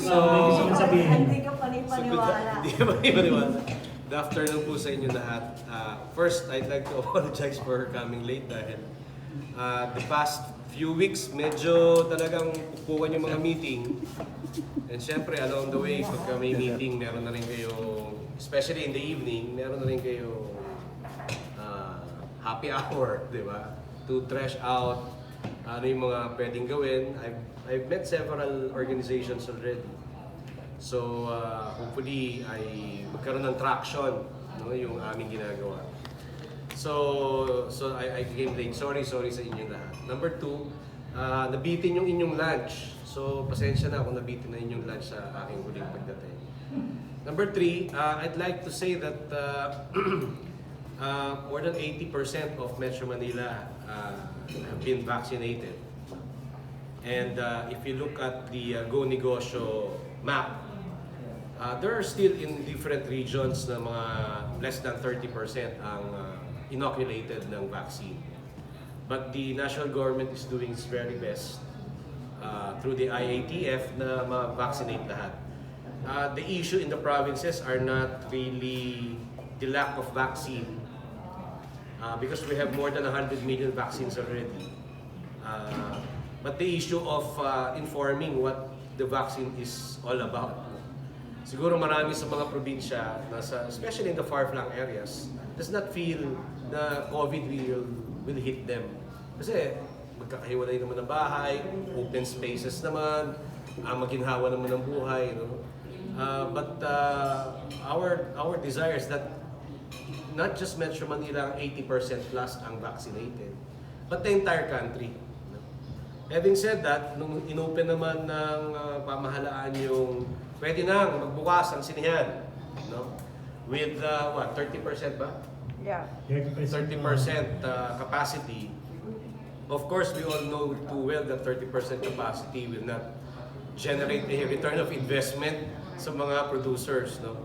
Hindi ka panipaniwala. Hindi ka panipaniwala. Good afternoon po sa inyo lahat. First, I'd like to apologize for coming late dahil the past few weeks, medyo talagang pupukan yung mga meeting. And syempre, along the way, pagka may meeting, meron na rin kayo, especially in the evening, meron na rin kayo happy hour, di ba? To trash out ano yung mga pwedeng gawin. I've met several organizations already. So, hopefully, ay magkaroon ng traction, no, yung aming ginagawa. So I came late. Sorry sa inyo lahat. Number two, nabitin yung inyong lunch. So, pasensya na kung nabitin na inyong lunch sa aking huling pagdating. Number three, I'd like to say that more than 80% of Metro Manila have been vaccinated. And if you look at the Go Negosyo map, there are still in different regions na mga less than 30% ang inoculated ng vaccine. But the national government is doing its very best through the IATF na ma-vaccinate lahat. The issue in the provinces are not really the lack of vaccine because we have more than 100 million vaccines already. But the issue of informing what the vaccine is all about. Siguro marami sa mga probinsya, especially in the far-flung areas, does not feel na COVID will hit them. Kasi magkakahiwalay naman ng bahay, open spaces naman, maginhawa naman ng buhay. No? But our desire is that not just Metro Manila, 80% plus ang vaccinated, but the entire country. Having said that, nung inopen naman ng pamahalaan yung pwede nang magbukas ang sinihan, no? With what, 30% ba? Yeah. 30% capacity. Of course, we all know too well that 30% capacity will not generate a return of investment sa mga producers, no?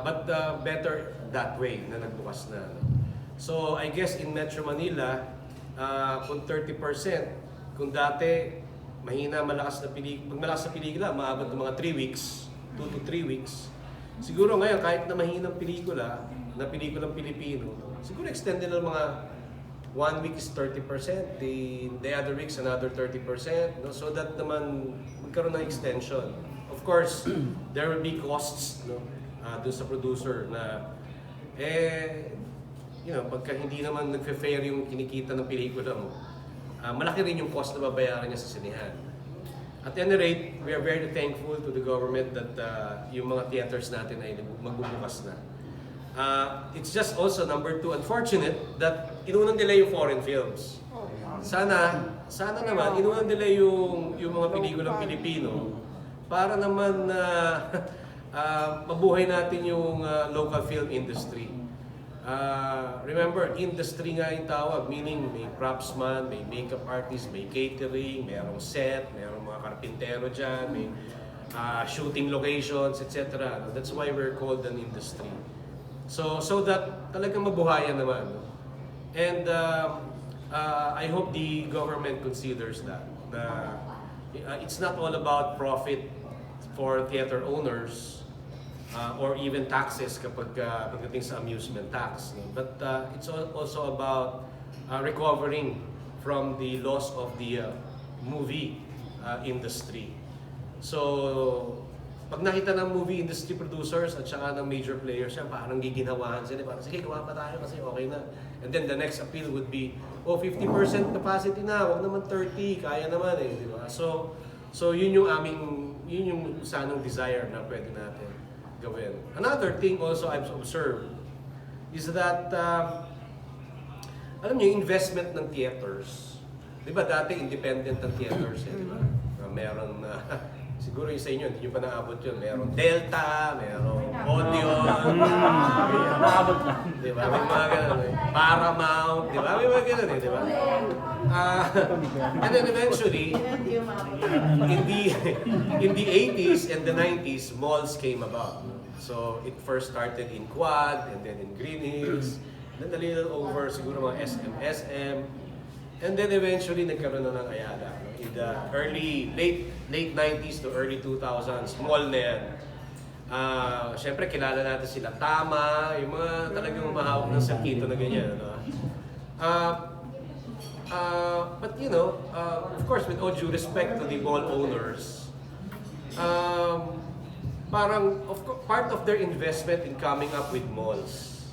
But better that way na nagbukas na. No? So I guess in Metro Manila, kung 30%, kung dati mahina, malakas na pelikula, pag malakas na pelikula, maabot ng mga 3 weeks, 2 to 3 weeks. Siguro ngayon, kahit na mahinang pelikula, na pelikulang Pilipino, siguro extended na mga 1 week is 30%, the other weeks another 30%, no? So that naman magkaroon ng extension. Of course, there will be costs, no? Dun sa producer na, pagka hindi naman nagfe-fair yung kinikita ng pelikula mo, malaki rin yung cost na babayaran niya sa sinihan. At any rate, we are very thankful to the government that yung mga theaters natin ay magbubukas na. It's just also, number two, unfortunate that inunang nila yung foreign films. Sana naman, inunang nila yung mga pelikulang Pilipino para naman mabuhay natin yung local film industry. Remember, industry nga yung tawag, meaning may propsman, may makeup artist, may catering, mayroong set, mayroong mga karpintero dyan, may shooting locations, etc. That's why we're called an industry. So that talagang mabuhayan naman. No? And I hope the government considers that. It's not all about profit for theater owners, or even taxes kapag pagdating sa amusement tax. No? But it's also about recovering from the loss of the movie industry. So, pag nakita ng movie industry producers at saka ng major players, yan, parang giginawahan sila. Parang, sige, gawa pa tayo kasi okay na. And then the next appeal would be, 50% capacity na, wag naman 30, kaya naman eh, di ba? So yun yung sanang desire na pwede natin gawin. Another thing also I've observed is that, alam niyo, yung investment ng theaters, di ba dati independent ng theaters, di ba? Meron siguro yung sa inyo, hindi nyo pa naabot yun. Meron Delta, meron Odeon, naabot lang. di ba? May mga ganun eh. Paramount, di ba? May mga ganun eh, di ba? And then eventually, in the 80s and the 90s, malls came about. So it first started in Quad, and then in Green Hills, then a little over siguro mga SM. And then eventually nagkaroon na ng Ayala. No? In the late 90s to early 2000s, mall na yan. Siyempre kilala natin sila Tama, yung mga talagang mahawak ng sakito na ganyan. Ano? But you know, of course, with all due respect to the mall owners, parang part of their investment in coming up with malls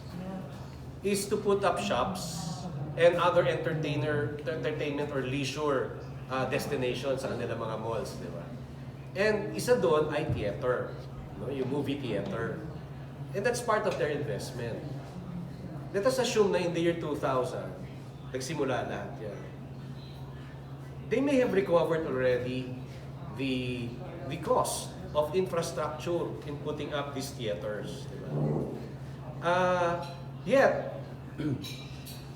is to put up shops and other entertainment or leisure destinations sa kanilang mga malls, di ba? And isa doon ay theater, no? Yung movie theater. And that's part of their investment. Let us assume na in the year 2000, nagsimula lahat yan. They may have recovered already the cost of infrastructure in putting up these theaters. Diba? Yet,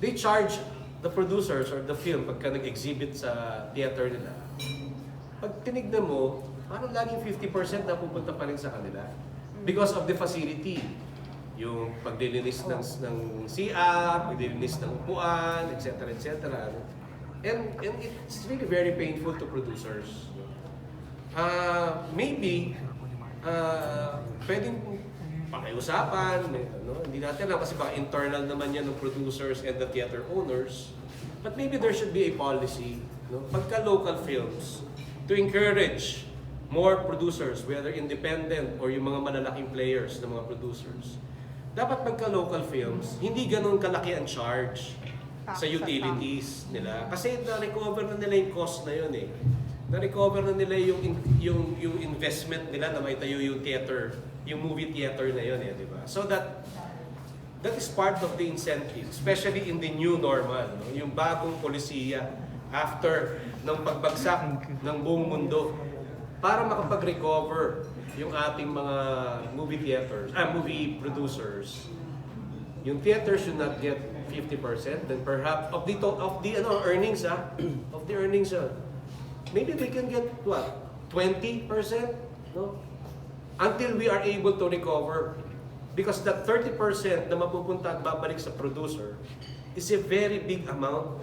they charge the producers or the film pagka nag-exhibit sa theater nila. Pag tinignan mo, parang laging 50% na pupunta pa rin sa kanila because of the facility. Yung paglilinis ng CR, paglilinis ng upuan, etc. etc. And it's really very painful to producers. Maybe, pwedeng pakiusapan, no? Hindi natin alam kasi baka internal naman yan ng producers and the theater owners. But maybe there should be a policy, no? Pagka local films, to encourage more producers, whether independent or yung mga malalaking players ng mga producers. Dapat pagka local films, hindi ganun kalaki ang charge sa utilities nila. Kasi na-recover na nila yung cost na yun eh. Na-recover na nila yung investment nila na maitayo yung theater, yung movie theater na yun eh, di ba? So that is part of the incentive, especially in the new normal, no? Yung bagong polisiya after ng pagbagsak ng buong mundo para makapag-recover yung ating mga movie producers. Yung theater should not get 50%, then perhaps of the earnings maybe they can get what? 20%, no? Until we are able to recover, because that 30% na mapupunta at babalik sa producer is a very big amount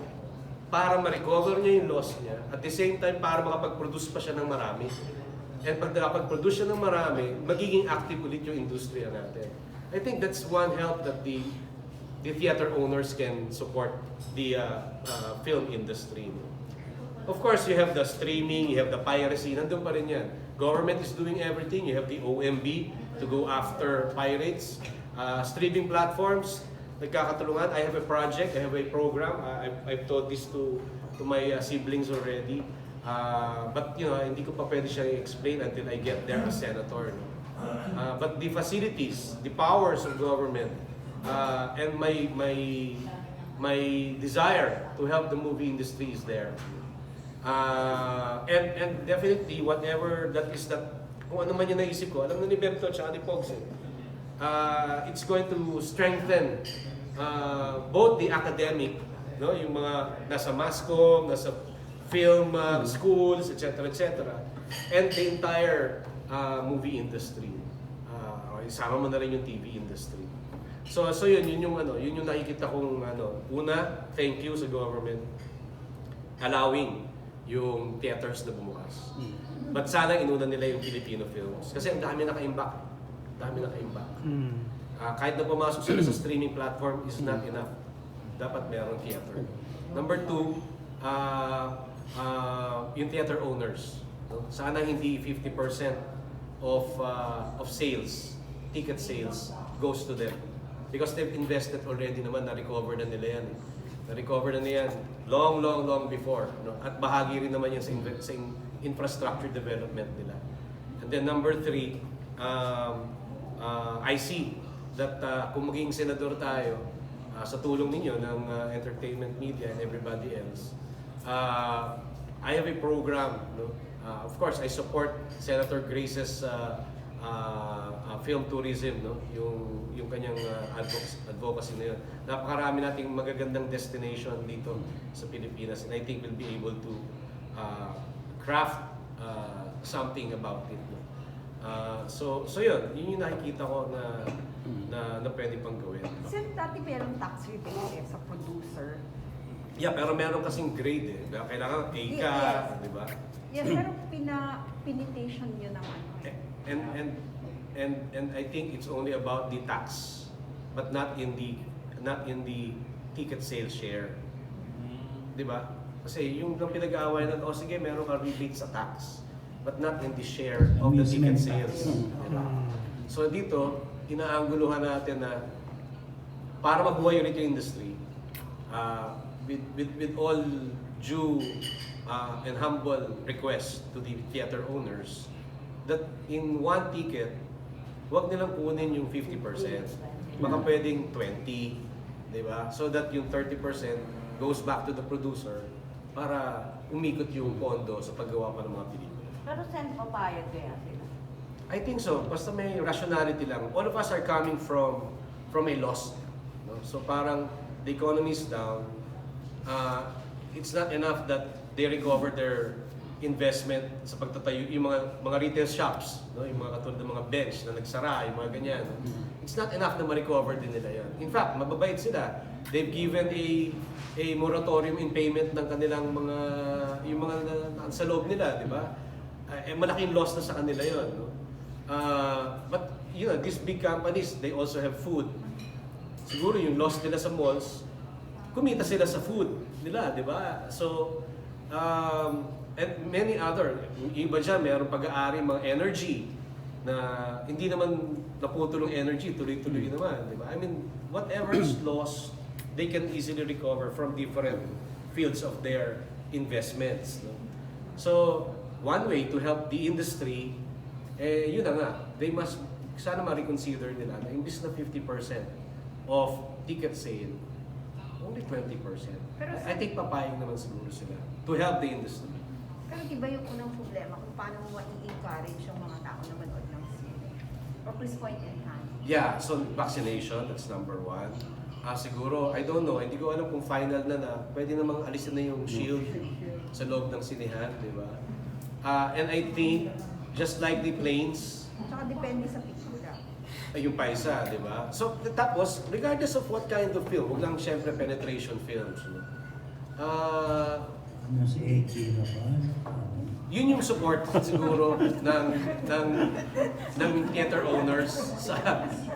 para ma-recover niya yung loss niya, at the same time para makapag-produce pa siya ng marami. And pag nakapag-produce siya ng marami, magiging active ulit yung industriya natin. I think that's one help that the theater owners can support the film industry. Of course, you have the streaming, you have the piracy, nandun pa rin yan. Government is doing everything. You have the OMB to go after pirates. Streaming platforms, nagkakatulungan. I have a project, I have a program. I've taught this to my siblings already. But you know, hindi ko pa pwede siya i-explain until I get there as senator. But the facilities, the powers of government, and my desire to help the movie industry is there. And definitely whatever that is, that kung ano man yung naisip ko, alam na ni Bebto at ni Pogs, it's going to strengthen both the academic, no, yung mga nasa MASCOM, nasa film schools, etc., and the entire movie industry. Isama mo na rin yung TV industry. So yun yung nakikita kong una, thank you sa government allowing yung theaters na bumukas. But sana inuna nila yung Filipino films kasi ang dami naka-imbak. Kahit na pumasok sila sa streaming platform is not enough. Dapat meron theater. Number two, yung theater owners. No? Sana hindi 50% of sales, ticket sales, goes to them. Because they've invested already naman, na-recover na nila yan. Na-recover na yan long before. No? At bahagi rin naman yan sa infrastructure development nila. And then number three, I see that kung maging senador tayo, sa tulong ninyo ng entertainment media and everybody else, I have a program. No? Of course, I support Senator Kris's film tourism, no? Yung kanyang advocacy na yun. Napakarami nating magagandang destination dito sa Pilipinas, and I think we'll be able to craft something about it. No? So yun yung nakikita ko na pwede pang gawin. Kasi dati merong tax rebate sa producer. Yeah, pero meron kasing grade eh. Kailangan A ka, Yes. di ba? Yes, pero pinitation nyo naman. And I think it's only about the tax, but not in the ticket sales share. Di ba? Kasi yung pinag-aaway na, sige, meron ka rebate sa tax, but not in the share of the ticket sales. Diba? So dito, inaangguluhan natin na para mabuhay ulit yung industry, with all due and humble request to the theater owners, that in one ticket, wag nilang kunin yung 50%. Baka pwedeng 20, di ba? So that yung 30% goes back to the producer para umikot yung pondo sa paggawa pa ng mga pelikula. Pero saan papayag kaya sila? I think so. Basta may rationality lang. All of us are coming from a loss. No? So parang the economy is down. It's not enough that they recover their investment sa pagtatayo, yung mga retail shops, no? Yung mga katulad ng mga bench na nagsara, yung mga ganyan. No? It's not enough na ma-recover din nila yan. In fact, mababait sila. They've given a moratorium in payment ng kanilang yung mga sa loob nila, di ba? Malaking loss na sa kanila yon. No? But you know, these big companies, they also have food. Siguro yung loss nila sa malls, kumita sila sa food nila, di ba? So, and many other, yung iba dyan, mayroong pag-aari, mga energy, na hindi naman naputulong energy, tuloy-tuloy naman, di ba? I mean, whatever is lost, they can easily recover from different fields of their investments. No? So, one way to help the industry, yun na nga, they must, sana ma-reconsider nila na imbis na 50% of ticket sale, only 20%. Pero I think papayag naman siguro sila to help the industry. Pero iba yung unang problema kung paano mo i-encourage yung mga tao na manood ng sine. Or please point in time. Yeah, so vaccination, that's number one. Siguro, I don't know, hindi ko alam kung final na pwede namang alisin na yung shield sa loob ng sinehan, di ba? And I think, just like the planes, Tsaka depende sa pictura. yung paisa, di ba? So, tapos, regardless of what kind of film, huwag lang syempre penetration films. No? Ano si AK na ba? Yun yung support siguro ng theater owners sa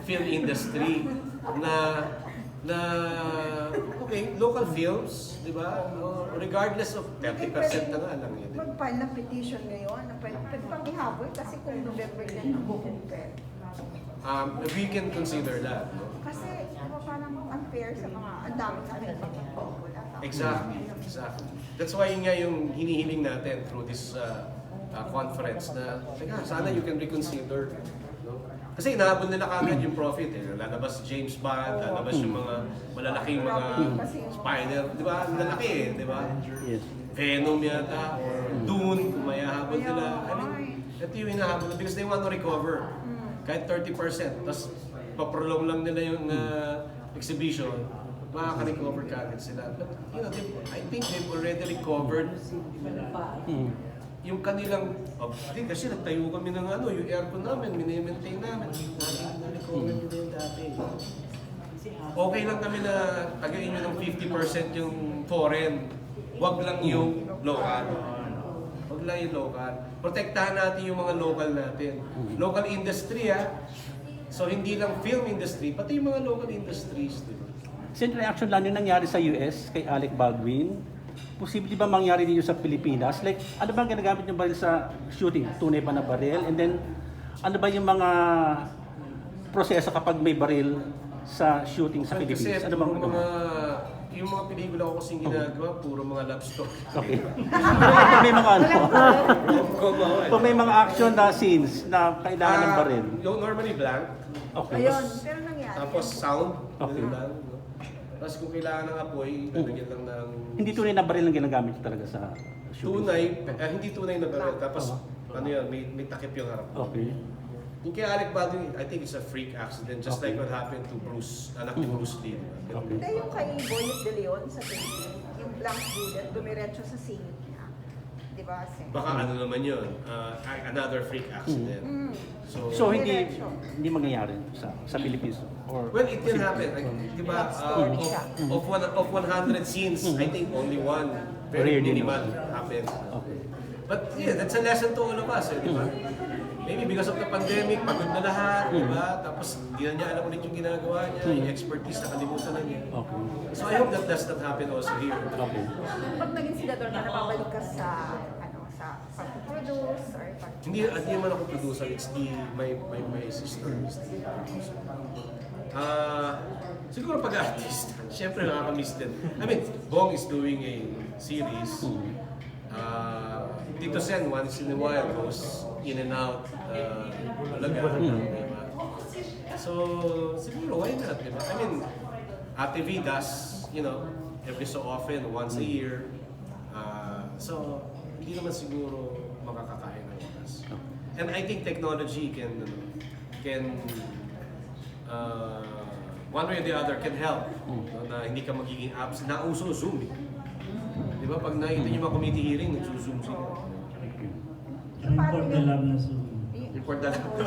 film industry na okay, local films, di ba? Regardless of 30% na nga lang yun. Mag-file ng petition ngayon na pwede pang ihabol kasi kung November yan nag-compare. We can consider that. No? Kasi diba, parang unfair sa mga ang dami na pelikula. Exactly. That's why yun nga yung hinihiling natin through this conference na, teka, sana you can reconsider. No? Kasi inahabol nila kagad yung profit. Lalabas James Bond, lalabas yung mga malalaking mga Spider, di ba? Lalaki di ba? Yes. Venom yata, or Dune, kung may hahabol nila. I mean, ito yung hinahabol nila because they want to recover. Kahit 30%, tapos paprolong lang nila yung exhibition, makaka-recover kagad sila. But, you know, I think they've already recovered yung kanilang, kasi nagtayo kami ng yung aircon namin, mini-maintain namin, na-recover nila yung dati. Okay lang kami na tagayin nyo ng 50% yung foreign, wag lang yung local. Wag lang yung local. Protektahan natin yung mga local natin. Local industry So hindi lang film industry, pati yung mga local industries, di ba? Same reaction lang yung nangyari sa US kay Alec Baldwin. Posible ba mangyari dito sa Pilipinas? Like, ano bang ginagamit yung baril sa shooting? Tunay ba na baril? And then, ano ba yung mga proseso kapag may baril sa shooting sa Pilipinas? Kasi Ano bang yung mga pelikula ko kasing ginagawa, puro mga love story. Okay. Pero kung may mga kung may mga action na scenes na kailangan ng baril. Yung normally blank. Okay. Ayun, pero nangyari. Tapos sound. Okay. Lang, no? Tapos kung kailangan ng apoy, lalagyan lang ng... Hindi tunay na baril ang ginagamit talaga sa shooting. Hindi tunay na baril. Tapos, ano yun, may takip yung harap. Okay. Yung kay Alec Baldwin, I think it's a freak accident, just like what happened to Bruce, anak ni Bruce Lee. Okay. Hindi, yung kay Boyet de Leon sa Philippines, yung blank bullet, dumiretso sa singit niya. Di ba? Sen? Baka ano naman yun, another freak accident. So hindi Diretso. hindi mangyayari sa Philippines or Well, it can happen. Di ba? Love story siya. Of 100 scenes, I think only one very Rarely, minimal no? happens. Okay. But yeah, that's a lesson to all of us, di ba? Maybe because of the pandemic, pagod na lahat, di ba? Tapos hindi na niya alam ulit yung ginagawa niya, yung expertise nakalimutan na niya. Okay. So I hope that does not happen also here. Okay. Pag naging senador ka, napabalik ka sa pag-produce or Hindi naman ako producer, it's my sister. Siguro pag-artist, syempre nakaka-miss din. I mean, Bong is doing a series. Tito Sen once in a while goes in and out talaga. Diba? So, siguro, why not? Diba? I mean, Ate V does, every so often, once a year. So, hindi naman siguro makakakain ng oras. And I think technology can one way or the other can help. Na hindi ka magiging absent. Nauso Zoom eh. Di ba? Pag nakita niyo mga committee hearing, nagsuzoom sila. Report the lab na Zoom. Report that out.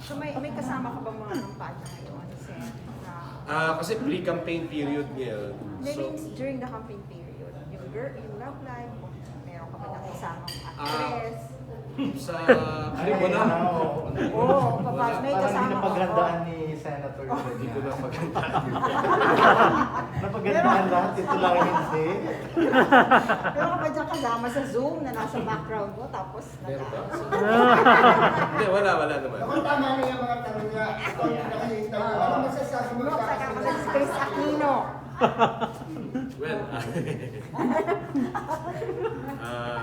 So may kasama ka ba mga kampanya ngayon? Sen? Kasi pre-campaign period ngayon. Maybe during the campaign period, yung love life, meron ka ba nakasamang actress? Sa... Ay, wala. Oo, kapag may Parang kasama hindi ka. napaghandaan ni Senator. Hindi ko na paghandaan. Napaghandaan lahat, ito lang hindi. Pero ka ba dyan kasama sa Zoom na nasa background mo, tapos Meron ba? naka... Hindi, wala naman. Ako tama na yung mga tanong niya. Ito ang nakikita ko. Ano masasabi mo Mo, sa saka ka si Kris Aquino. Well,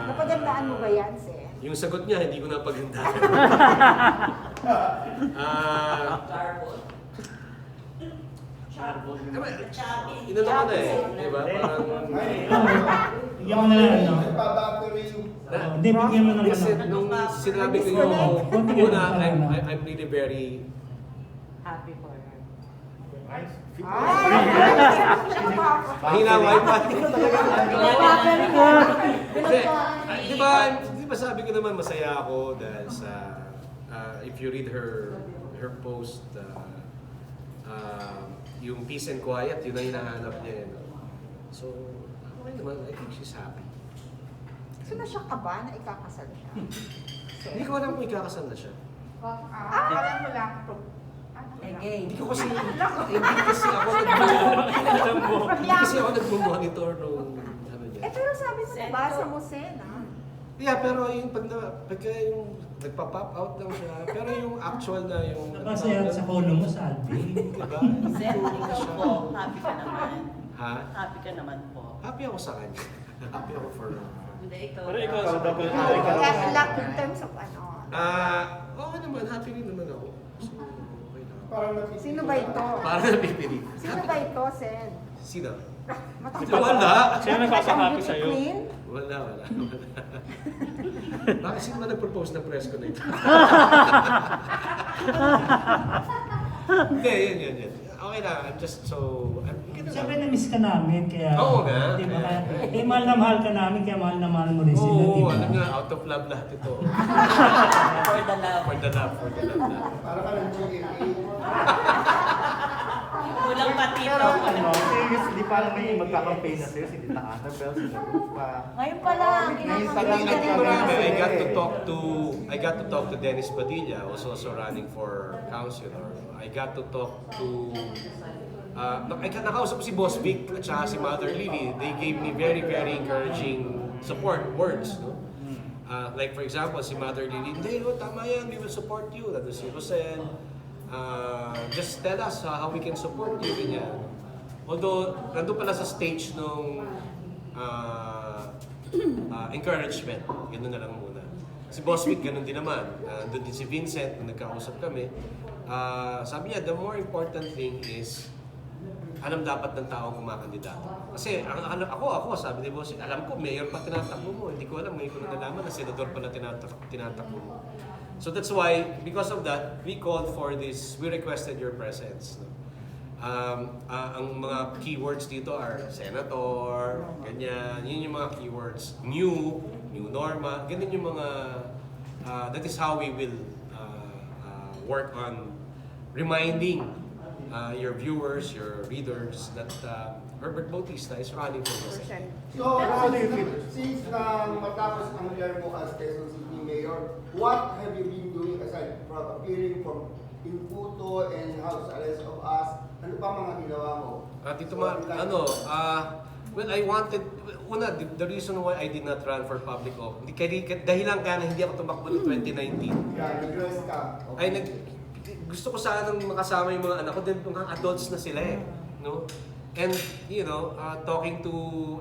Napagandaan mo ba yan, Sen? yung sagot niya, hindi ko na paghandaan. Ino naman na eh. Di ba? Parang... Bigyan mo na lang, no? Nagbabattery yung... Hindi, bigyan mo naman Kasi ako. nung sinabi ko yung una, I'm really very... Happy for her. Mahina wifi. Di ba sabi ko naman masaya ako dahil sa... if you read her post, yung peace and quiet, yun ang hinahanap niya. So, okay naman, I think she's happy. So na-shock ka ba na ikakasal siya? Hindi ko alam kung ikakasal na siya. Alam mo lang. Hindi kasi ako nag-monitor nung ano niya. Pero sabi mo, nabasa mo, Sen, Yeah, pero yung pagka yung nagpa-pop out lang siya, pero yung actual na yung... Nabasa yan sa kolong mo sa Alvin. Diba? Sen, ikaw po, happy ka naman. Ha? Happy ka naman po. Happy ako sa kanya. Happy ako for her. Hindi, ikaw. Pero ikaw sa Like in terms of ano. Okay naman, happy rin naman ako. So, okay lang. Parang napipili. Sino ba ito? Parang napipili. Sino ba ito, Sen? Sino? Matakot. Sino nagpapahappy sa'yo? Queen? Wala. Bakit sino ba nag-propose ng press ko na ito? Hindi, yun. Okay na, I'm just so... Siyempre na-miss ka namin, kaya... Oo nga. Di ba? Kaya mahal na mahal ka namin, kaya mahal na mahal mo rin sila, di Oo, ba? alam nga, out of love lahat ito. For the love. For the love na. Parang ka ng GMA. Kulang pati ito. Seriously, parang may magkakampaign na sa'yo, si Tita Annabelle, si Rufa. Ngayon pa lang. Ngayon pa I lang. think marami. I got to talk to Dennis Padilla, who's also running for councilor. I got to talk to nakausap ko si Boss Vic at saka si Mother Lily. They gave me very, very encouraging support words. No? Like for example, si Mother Lily, hindi, tama yan, we will support you. That was si Rosel. Just tell us how we can support you. Ganyan. Although, nandun pala sa stage nung encouragement. Ganun na lang muna. Si Boss Vic, ganun din naman. Doon din si Vincent, nung nagkausap kami. Sabi niya, the more important thing is alam dapat ng taong kumakandidato. Kasi ako, sabi ni Boss, alam ko, mayor pa tinatakbo mo. Hindi ko alam, ngayon ko nalaman na senador pala tinatakbo mo. So that's why, because of that, we called for this, we requested your presence. No? Ang mga keywords dito are senator, ganyan. Yun yung mga keywords. New normal. Ganun yung mga, that is how we will work on reminding your viewers, your readers that Herbert Bautista is running for the Senate. So, since matapos ang year mo as Quezon City Mayor, what have you been doing aside from appearing from Imputo and House Arrest of Us? Ano pa mga ginawa mo? Well, I wanted, the reason why I did not run for public office, dahilan ka na hindi ako tumakbo noong 2019. Yeah, nag-rest ka. Gusto ko sanang makasama yung mga anak ko, then mga adults na sila eh. No? And, talking to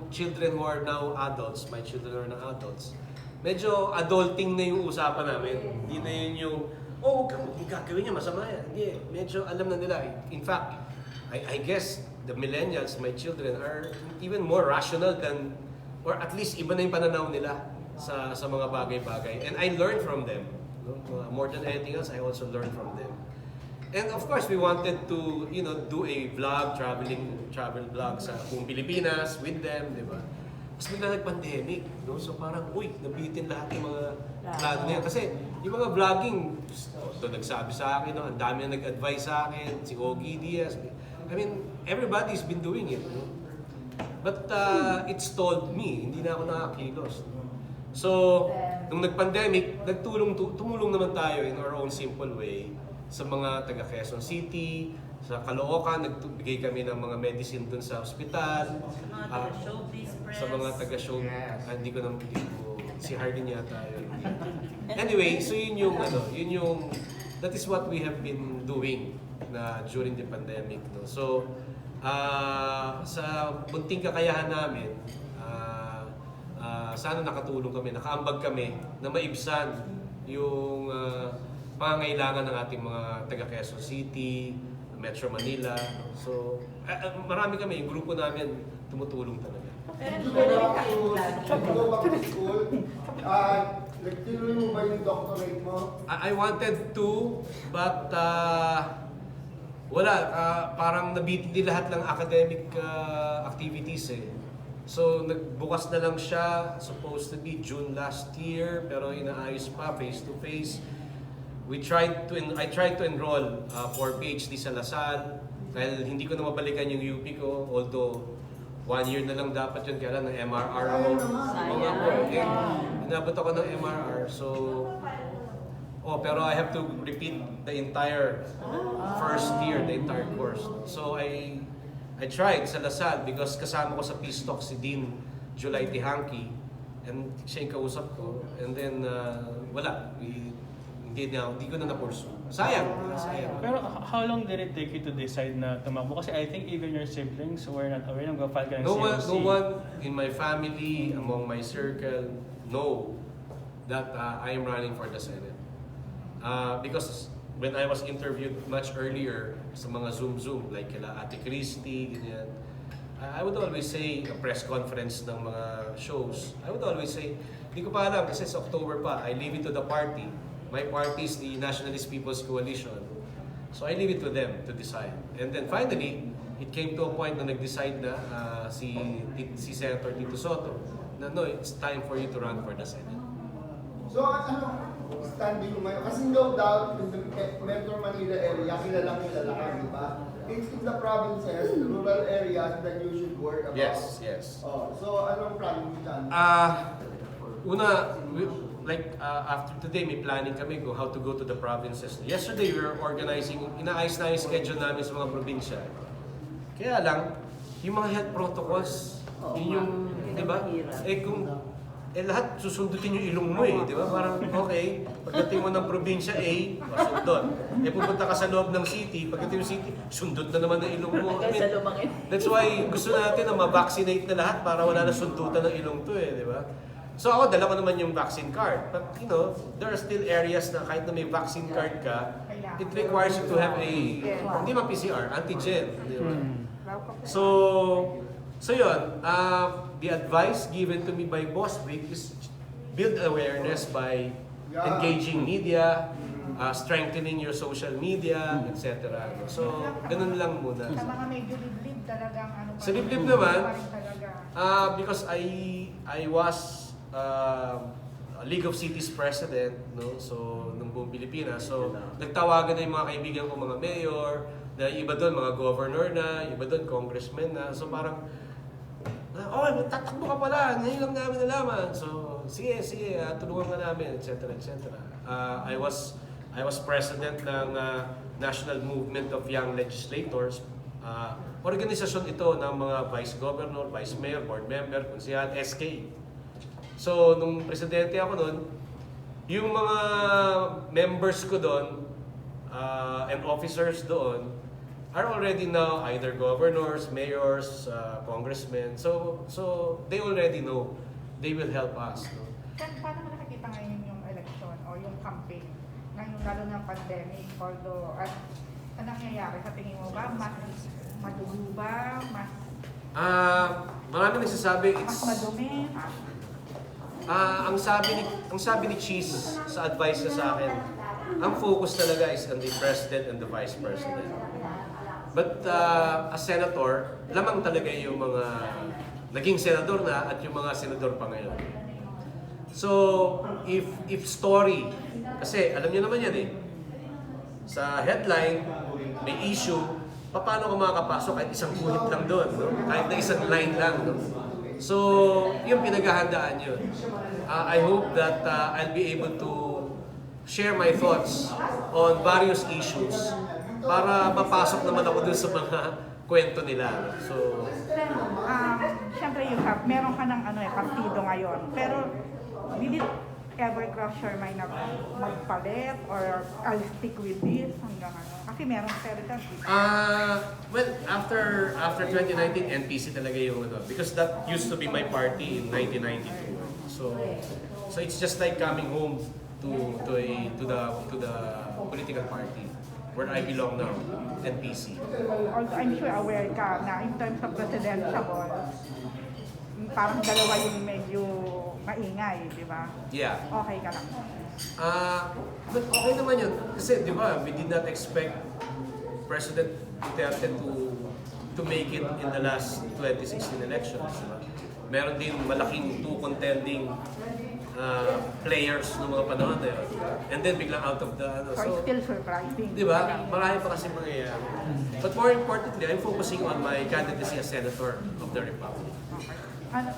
children who are now adults, my children who are now adults, medyo adulting na yung usapan namin. Hindi na yun yung, huwag kang gagawin niya, masama yan. Hindi, medyo alam na nila. In fact, I guess the millennials, my children, are even more rational than, or at least iba na yung pananaw nila sa mga bagay-bagay. And I learned from them. No? More than anything else, I also learned from them. And of course, we wanted to, do a vlog, travel vlog sa buong Pilipinas with them, di ba? Tapos bigla nag-pandemic, no? So parang, nabitin lahat yung mga vlog na yan. Kasi yung mga vlogging, ito nagsabi sa akin, no? Ang dami na nag-advise sa akin, si Ogie Diaz. I mean, everybody's been doing it, no? But it stalled me, hindi na ako nakakilos. So, nung nag-pandemic, tumulong naman tayo in our own simple way sa mga taga Quezon City, sa Caloocan, nagbigay kami ng mga medicine dun sa ospital. Mga taga-showbiz press. Sa mga taga-show, hindi ko si Hardin yata yun. Anyway, so yun yung, that is what we have been doing na during the pandemic. No? So, sa bunting kakayahan namin, sana nakatulong kami, nakaambag kami na maibsan yung pangangailangan ng ating mga taga Quezon City, Metro Manila. So, marami kami, yung grupo namin tumutulong talaga. To go back to school, nagtinuloy mo ba yung doctorate mo? I wanted to, but wala. Parang nabitin din lahat ng academic activities eh. So, nagbukas na lang siya, supposed to be June last year, pero inaayos pa, face-to-face. I tried to enroll for PhD sa Lasal, dahil hindi ko na mabalikan yung UP ko, although 1 year na lang dapat yun, kaya lang ng MRR ako. Inabot ako ng MRR, so... pero I have to repeat the entire first year, the entire course. So I tried sa Lasal because kasama ko sa Peace Talk si Dean July Tihanki, and siya yung kausap ko. And then, wala. Hindi ko na na-pursue. Sayang. Pero how long did it take you to decide na tumakbo? Kasi I think even your siblings were not aware na mag-file ka ng COC. No one in my family, among my circle, know that I am running for the Senate. Because when I was interviewed much earlier sa mga Zoom, like kila Ate Kris, ganyan, I would always say, a press conference ng mga shows, I would always say, hindi ko pa alam kasi sa October pa, I leave it to the party. My party is the Nationalist People's Coalition. So I leave it to them to decide. And then finally, it came to a point na nag-decide na si Senator Tito Soto na no, it's time for you to run for the Senate. So, standing mo ngayon? Kasi no doubt, in the Metro Manila area, kilala ka, di ba? It's in the provinces, the rural areas that you should work about. Yes. So, anong plan mo dyan? After today, may planning kami kung how to go to the provinces. Yesterday, we were organizing, inaayos na yung schedule namin sa mga probinsya. Kaya lang, yung mga health protocols, yun yung, di ba? Lahat susundutin yung ilong mo eh, di ba? Parang, okay, pagdating mo ng probinsya A, sundot. Pupunta ka sa loob ng city, pagdating yung city, sundot na naman ng ilong mo. That's why gusto natin na ma-vaccinate na lahat para wala na sundutan ng ilong to eh, di ba? So ako, dala ko naman yung vaccine card. But there are still areas na kahit na may vaccine card ka, it requires you to have hindi man PCR, antigen. Di ba? So yun, the advice given to me by Boss Vic is build awareness by engaging media, strengthening your social media, etc. So, ganun lang muna. Sa mga medyo liblib talagang ano pa Sa rin, liblib naman, pa rin talaga. because I was League of Cities president, no? So, nung buong Pilipinas. So, nagtawagan na yung mga kaibigan ko, mga mayor, na iba doon, mga governor na, iba doon, congressmen na. So, parang, tatakbo ka pala, ngayon lang namin nalaman. So, sige, tulungan ka namin, etc. etc. I was president ng National Movement of Young Legislators. Organisasyon ito ng mga vice governor, vice mayor, board member, konsehal, SK. So, nung presidente ako noon, yung mga members ko doon and officers doon are already now either governors, mayors, congressmen. So they already know. They will help us. No? Paano mo nakikita ngayon yung election o yung campaign? Ngayon lalo ng pandemic, although ano nangyayari sa tingin mo ba? Mas madugo ba? Mas Marami nagsasabi mas madumi? ang sabi ni Cheese sa advice niya sa akin, ang focus talaga is on the president and the vice president. But as senator, lamang talaga yung mga naging senador na at yung mga senador pa ngayon. So, if story, kasi alam niyo naman yan sa headline, may issue, paano ka makakapasok kahit isang guhit lang doon, no? Kahit na isang line lang. No? So, yung pinaghahandaan yun. I hope that I'll be able to share my thoughts on various issues para mapasok naman ako dun sa mga kwento nila. So, Siyempre meron ka ng partido ngayon. Pero, did it ever cross your mind na magpalit or I'll stick with this hanggang ano? Kasi meron seritan. well, after 2019, NPC talaga yung because that used to be my party in 1992. So it's just like coming home to the political party where I belong now, NPC. Although I'm sure aware ka na in terms of presidential, parang dalawa yung medyo maingay, di ba? Yeah. Okay ka lang. But okay naman yun. Kasi, di ba, we did not expect President Duterte to make it in the last 2016 elections. Diba? Meron din malaking two contending players noong mga panahon na yun. And then biglang out of the... So, it's still surprising. Di ba? Marami pa kasi mangyayari. But more importantly, I'm focusing on my candidacy as Senator of the Republic. Okay.